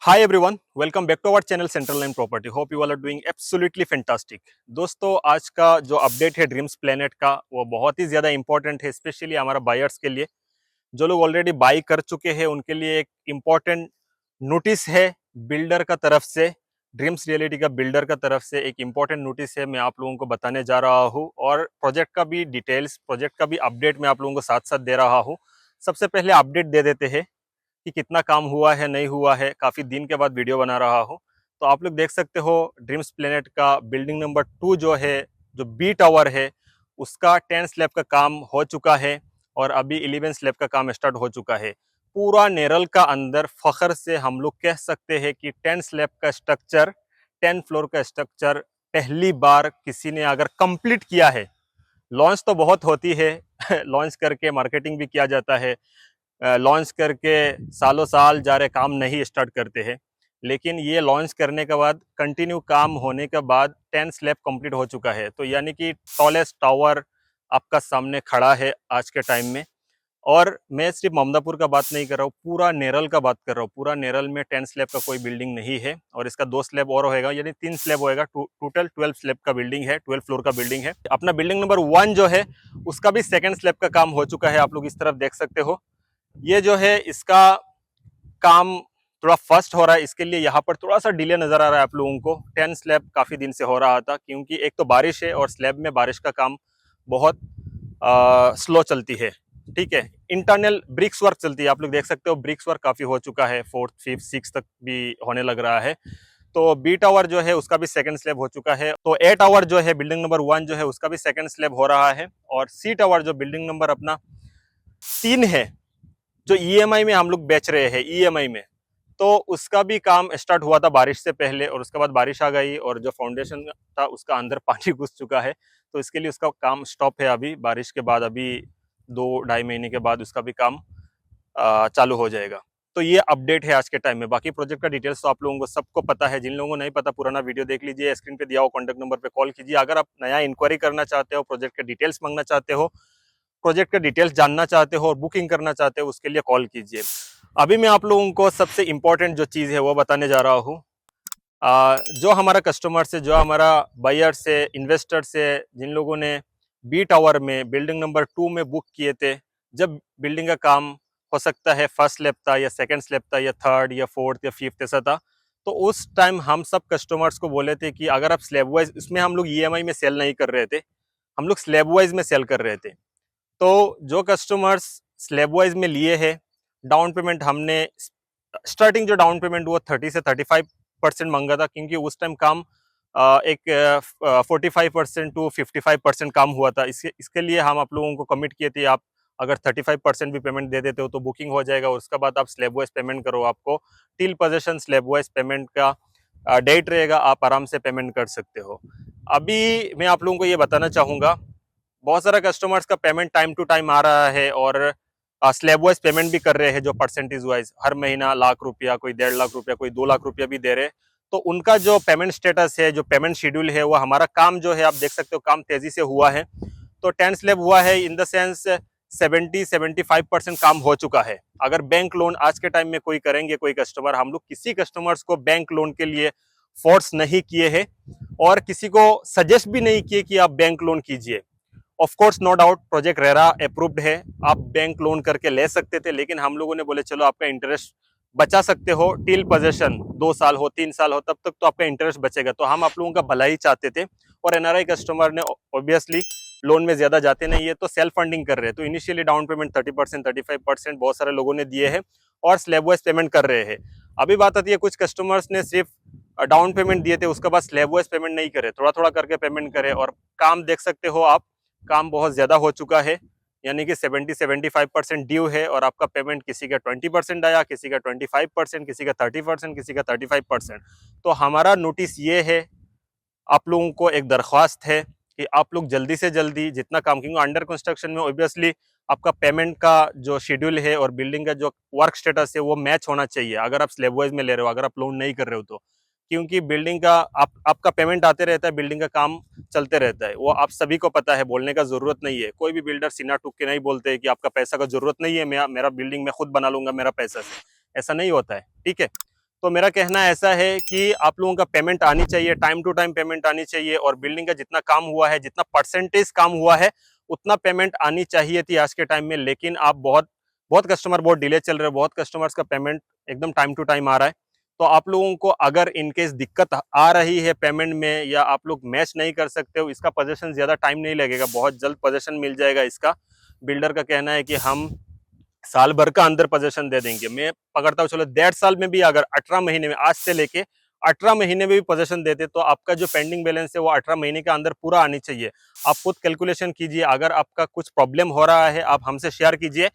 Hi everyone, welcome back to our channel Central Line Property. Hope you all are doing absolutely fantastic. दोस्तों, आज का जो update है dreams planet का, वो बहुत ही ज़्यादा इंपॉर्टेंट है, स्पेशली हमारा बायर्स के लिए। जो लोग ऑलरेडी बाई कर चुके हैं उनके लिए एक इम्पॉर्टेंट नोटिस है बिल्डर का तरफ से। ड्रीम्स रियलिटी का बिल्डर का तरफ से एक इम्पॉर्टेंट नोटिस है, मैं आप लोगों को बताने जा रहा हूँ। और प्रोजेक्ट का भी डिटेल्स, प्रोजेक्ट का भी अपडेट मैं आप लोगों को साथ साथ दे रहा हूँ। सबसे पहले अपडेट दे देते हैं कि कितना काम हुआ है, नहीं हुआ है। काफ़ी दिन के बाद वीडियो बना रहा हूँ, तो आप लोग देख सकते हो ड्रीम्स प्लेनेट का बिल्डिंग नंबर 2 जो है, जो बी टावर है, उसका 10 स्लैब का काम हो चुका है और अभी 11 स्लैब का काम स्टार्ट हो चुका है। पूरा नेरल का अंदर फख्र से हम लोग कह सकते हैं कि 10 स्लैब का स्ट्रक्चर, 10 फ्लोर का स्ट्रक्चर पहली बार किसी ने अगर कंप्लीट किया है। लॉन्च तो बहुत होती है लॉन्च करके मार्केटिंग भी किया जाता है, लॉन्च करके सालों साल जा रहे काम नहीं स्टार्ट करते हैं। लेकिन ये लॉन्च करने के बाद, कंटिन्यू काम होने के बाद 10 स्लैब कंप्लीट हो चुका है। तो यानी कि टॉलेस्ट टावर आपका सामने खड़ा है आज के टाइम में। और मैं सिर्फ ममदापुर का बात नहीं कर रहा हूँ, पूरा नेरल का बात कर रहा हूँ। पूरा नेरल में 10 स्लैब का कोई बिल्डिंग नहीं है और इसका 2 स्लैब और होएगा, यानी 3 स्लैब होएगा। टोटल 12 स्लैब का बिल्डिंग है, 12 फ्लोर का बिल्डिंग है। अपना बिल्डिंग नंबर 1 जो है, उसका भी सेकेंड स्लैब का काम हो चुका है। आप लोग इस तरफ देख सकते हो। ये जो है, इसका काम थोड़ा फर्स्ट हो रहा है, इसके लिए यहाँ पर थोड़ा सा डिले नजर आ रहा है आप लोगों को। 10 स्लैब काफी दिन से हो रहा था, क्योंकि एक तो बारिश है और स्लैब में बारिश का काम बहुत स्लो चलती है। ठीक है, इंटरनल ब्रिक्स वर्क चलती है। आप लोग देख सकते हो ब्रिक्स वर्क काफी हो चुका है, 4th 5th 6th तक भी होने लग रहा है। तो बी टावर जो है उसका भी सेकंड स्लैब हो चुका है। तो ए टावर जो है बिल्डिंग नंबर 1 जो है, उसका भी सेकंड स्लैब हो रहा है। और सी टावर जो बिल्डिंग नंबर अपना 3 है, जो ईएमआई में हम लोग बेच रहे हैं, ईएमआई में, तो उसका भी काम स्टार्ट हुआ था बारिश से पहले, और उसके बाद बारिश आ गई और जो फाउंडेशन था उसका अंदर पानी घुस चुका है। तो इसके लिए उसका काम स्टॉप है अभी, बारिश के बाद अभी 2 ढाई महीने के बाद उसका भी काम चालू हो जाएगा। तो ये अपडेट है आज के टाइम में। बाकी प्रोजेक्ट का डिटेल्स तो आप लोगों को सबको पता है। जिन लोगों को नहीं पता, पुराना वीडियो देख लीजिए, स्क्रीन पे दिया हुआ कॉन्टैक्ट नंबर पे कॉल कीजिए। अगर आप नया इंक्वायरी करना चाहते हो, प्रोजेक्ट के डिटेल्स मांगना चाहते हो, प्रोजेक्ट के डिटेल्स जानना चाहते हो और बुकिंग करना चाहते हो, उसके लिए कॉल कीजिए। अभी मैं आप लोगों को सबसे इम्पोर्टेंट जो चीज़ है वो बताने जा रहा हूँ। जो हमारा कस्टमर से, जो हमारा बायर से, इन्वेस्टर से, जिन लोगों ने बी टावर में बिल्डिंग नंबर 2 में बुक किए थे, जब बिल्डिंग का काम हो सकता है फर्स्ट स्लैब था या सेकंड स्लैब था या थर्ड या फोर्थ या फिफ्थ ऐसा था, तो उस टाइम हम सब कस्टमर्स को बोले थे कि अगर आप स्लैब वाइज, इसमें हम लोग ईएमआई में सेल नहीं कर रहे थे, हम लोग स्लैब वाइज में सेल कर रहे थे। तो जो कस्टमर्स स्लैब वाइज में लिए हैं, डाउन पेमेंट हमने, स्टार्टिंग जो डाउन पेमेंट वो 30 से 35% मांगा था, क्योंकि उस टाइम काम एक 45% टू 55% काम हुआ था। इसके लिए हम आप लोगों को कमिट किए थे, आप अगर 35% भी पेमेंट दे देते हो तो बुकिंग हो जाएगा, और उसके बाद आप स्लैब वाइज पेमेंट करो। आपको till possession slab wise payment का डेट रहेगा, आप आराम से पेमेंट कर सकते हो। अभी मैं आप लोगों को ये बताना चाहूँगा, बहुत सारा कस्टमर्स का पेमेंट टाइम टू टाइम आ रहा है और स्लैब वाइज पेमेंट भी कर रहे हैं, जो परसेंटेज वाइज हर महीना ₹1,00,000, कोई ₹1.5 लाख, कोई ₹2 लाख भी दे रहे हैं। तो उनका जो पेमेंट स्टेटस है, जो पेमेंट शेड्यूल है, वो हमारा काम जो है, आप देख सकते हो काम तेजी से हुआ है। तो 10 स्लैब हुआ है, इन द सेंस 70-75% काम हो चुका है। अगर बैंक लोन आज के टाइम में कोई करेंगे, कोई कस्टमर, हम लोग किसी कस्टमर्स को बैंक लोन के लिए फोर्स नहीं किए हैं और किसी को सजेस्ट भी नहीं किए कि आप बैंक लोन कीजिए। Of course, no doubt, project RERA approved है, आप बैंक लोन करके ले सकते थे, लेकिन हम लोगों ने बोले चलो आपका इंटरेस्ट बचा सकते हो टिल पोजेशन, 2 साल हो, 3 साल हो, तब तक तो आपका इंटरेस्ट बचेगा। तो हम आप लोगों का भला ही चाहते थे। और एनआरआई कस्टमर ने ऑब्वियसली लोन में ज्यादा जाते नहीं है, तो सेल्फ फंडिंग कर रहे हैं। तो इनिशियली डाउन पेमेंट 30%, 35% बहुत सारे लोगों ने दिए हैं और स्लैब वाइज पेमेंट कर रहे हैं। अभी बात आती है, कुछ कस्टमर्स ने सिर्फ डाउन पेमेंट दिए थे, उसके बाद स्लैब वाइज पेमेंट नहीं करे, थोड़ा थोड़ा करके पेमेंट करे। और काम देख सकते हो आप, काम बहुत ज्यादा हो चुका है, यानी कि 70-75% ड्यू है, और आपका पेमेंट किसी का 20% आया, किसी का 25%, किसी का 30%, किसी का 35%। तो हमारा नोटिस ये है, आप लोगों को एक दरख्वास्त है कि आप लोग जल्दी से जल्दी जितना काम, क्योंकि अंडर कंस्ट्रक्शन में ऑब्वियसली आपका पेमेंट का जो शेड्यूल है और बिल्डिंग का जो वर्क स्टेटस है वो मैच होना चाहिए। अगर आप स्लैब वाइज में ले रहे हो, अगर आप लोन नहीं कर रहे हो तो, क्योंकि बिल्डिंग का आपका पेमेंट आते रहता है, बिल्डिंग का काम चलते रहता है, वो आप सभी को पता है, बोलने का जरूरत नहीं है। कोई भी बिल्डर सीना टूक के नहीं बोलते है कि आपका पैसा का जरूरत नहीं है, मेरा बिल्डिंग में खुद बना लूंगा मेरा पैसा से, ऐसा नहीं होता है। ठीक है, तो मेरा कहना ऐसा है कि आप लोगों का पेमेंट आनी चाहिए, टाइम टू टाइम पेमेंट आनी चाहिए, और बिल्डिंग का जितना काम हुआ है, जितना परसेंटेज काम हुआ है, उतना पेमेंट आनी चाहिए थी आज के टाइम में। लेकिन आप बहुत बहुत कस्टमर बहुत डिले चल रहे हैं, बहुत कस्टमर्स का पेमेंट एकदम टाइम टू टाइम आ रहा है। तो आप लोगों को अगर इनकेस दिक्कत आ रही है पेमेंट में, या आप लोग मैच नहीं कर सकते हो, इसका पोजीशन ज़्यादा टाइम नहीं लगेगा, बहुत जल्द पोजीशन मिल जाएगा इसका। बिल्डर का कहना है कि हम साल भर का अंदर पोजीशन दे देंगे। मैं पकड़ता हूँ चलो 1.5 साल में भी, अगर 18 महीने में, आज से लेके 18 महीने में भी पोजीशन देते, तो आपका जो पेंडिंग बैलेंस है वो 18 महीने के अंदर पूरा आनी चाहिए। आप खुद कैलकुलेशन कीजिए, अगर आपका कुछ प्रॉब्लम हो रहा है आप हमसे शेयर कीजिए।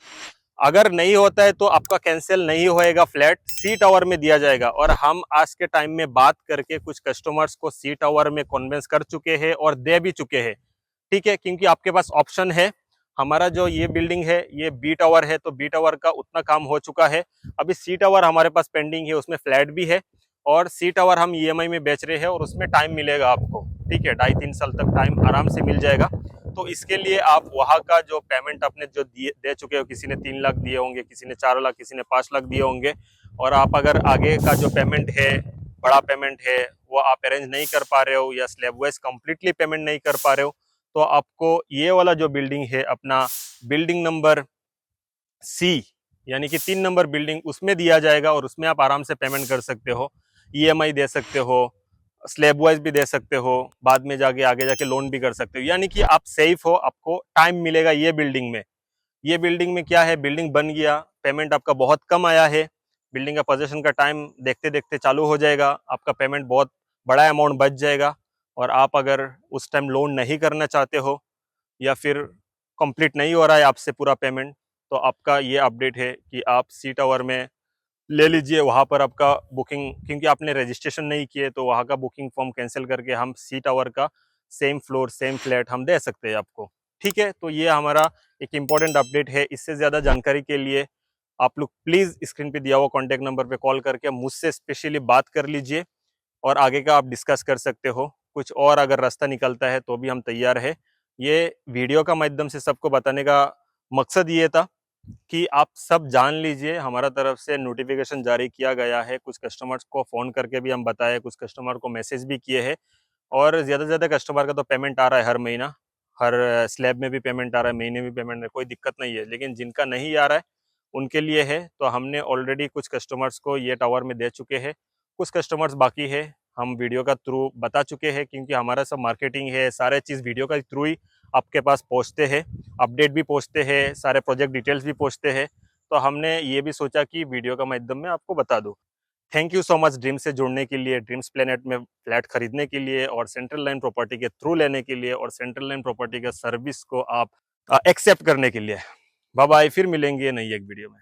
अगर नहीं होता है तो आपका कैंसिल नहीं होएगा, फ्लैट सी टावर में दिया जाएगा। और हम आज के टाइम में बात करके कुछ कस्टमर्स को सी टावर में कन्विंस कर चुके हैं और दे भी चुके हैं, ठीक है, क्योंकि आपके पास ऑप्शन है। हमारा जो ये बिल्डिंग है ये बी टावर है, तो बी टावर का उतना काम हो चुका है। अभी सी टावर हमारे पास पेंडिंग है, उसमें फ्लैट भी है, और सी टावर हम ईएमआई में बेच रहे हैं, और उसमें टाइम मिलेगा आपको, ठीक है, 2.5-3 साल तक टाइम आराम से मिल जाएगा। तो इसके लिए आप वहाँ का जो पेमेंट आपने जो दे चुके हो, किसी ने 3 लाख दिए होंगे, किसी ने 4 लाख, किसी ने 5 लाख दिए होंगे, और आप अगर आगे का जो पेमेंट है, बड़ा पेमेंट है, वो आप अरेंज नहीं कर पा रहे हो, या स्लैब वाइज कंप्लीटली पेमेंट नहीं कर पा रहे हो, तो आपको ये वाला जो बिल्डिंग है अपना, बिल्डिंग नंबर सी, यानी कि 3 नंबर बिल्डिंग, उसमें दिया जाएगा, और उसमें आप आराम से पेमेंट कर सकते हो, ईएमआई दे सकते हो, स्लैब वाइज भी दे सकते हो, बाद में जाके आगे जाके लोन भी कर सकते हो, यानी कि आप सेफ हो, आपको टाइम मिलेगा ये बिल्डिंग में। ये बिल्डिंग में क्या है, बिल्डिंग बन गया, पेमेंट आपका बहुत कम आया है, बिल्डिंग का पोजीशन का टाइम देखते देखते चालू हो जाएगा, आपका पेमेंट बहुत बड़ा अमाउंट बच जाएगा। और आप अगर उस टाइम लोन नहीं करना चाहते हो, या फिर कंप्लीट नहीं हो रहा है आपसे पूरा पेमेंट, तो आपका ये अपडेट है कि आप सी टावर में ले लीजिए। वहाँ पर आपका बुकिंग, क्योंकि आपने रजिस्ट्रेशन नहीं किए, तो वहाँ का बुकिंग फॉर्म कैंसिल करके हम सी टावर का सेम फ्लोर सेम फ्लैट हम दे सकते हैं आपको, ठीक है। तो ये हमारा एक इम्पॉर्टेंट अपडेट है। इससे ज़्यादा जानकारी के लिए आप लोग प्लीज़ स्क्रीन पे दिया हुआ कॉन्टैक्ट नंबर पे कॉल करके मुझसे स्पेशली बात कर लीजिए, और आगे का आप डिस्कस कर सकते हो। कुछ और अगर रास्ता निकलता है तो भी हम तैयार है। ये वीडियो का माध्यम से सबको बताने का मकसद ये था कि आप सब जान लीजिए, हमारा तरफ से नोटिफिकेशन जारी किया गया है, कुछ कस्टमर्स को फ़ोन करके भी हम बताए, कुछ कस्टमर को मैसेज भी किए हैं, और ज़्यादा से ज़्यादा कस्टमर का तो पेमेंट आ रहा है हर महीना, हर स्लैब में भी पेमेंट आ रहा है, महीने में पेमेंट है, कोई दिक्कत नहीं है। लेकिन जिनका नहीं आ रहा है उनके लिए है, तो हमने ऑलरेडी कुछ कस्टमर्स को ये टावर में दे चुके हैं, कुछ कस्टमर्स बाकी है, हम वीडियो का थ्रू बता चुके हैं, क्योंकि हमारा सब मार्केटिंग है, सारे चीज़ वीडियो का थ्रू ही आपके पास पहुंचते हैं, अपडेट भी पहुंचते हैं, सारे प्रोजेक्ट डिटेल्स भी पहुंचते हैं। तो हमने ये भी सोचा कि वीडियो का माध्यम में आपको बता दूं। Thank you so much dream से जुड़ने के लिए, ड्रीम्स प्लेनेट में फ्लैट खरीदने के लिए, और सेंट्रल लाइन प्रॉपर्टी के थ्रू लेने के लिए, और सेंट्रल लाइन प्रॉपर्टी का सर्विस को आप एक्सेप्ट करने के लिए। बाय बाय, फिर मिलेंगे नई एक वीडियो में।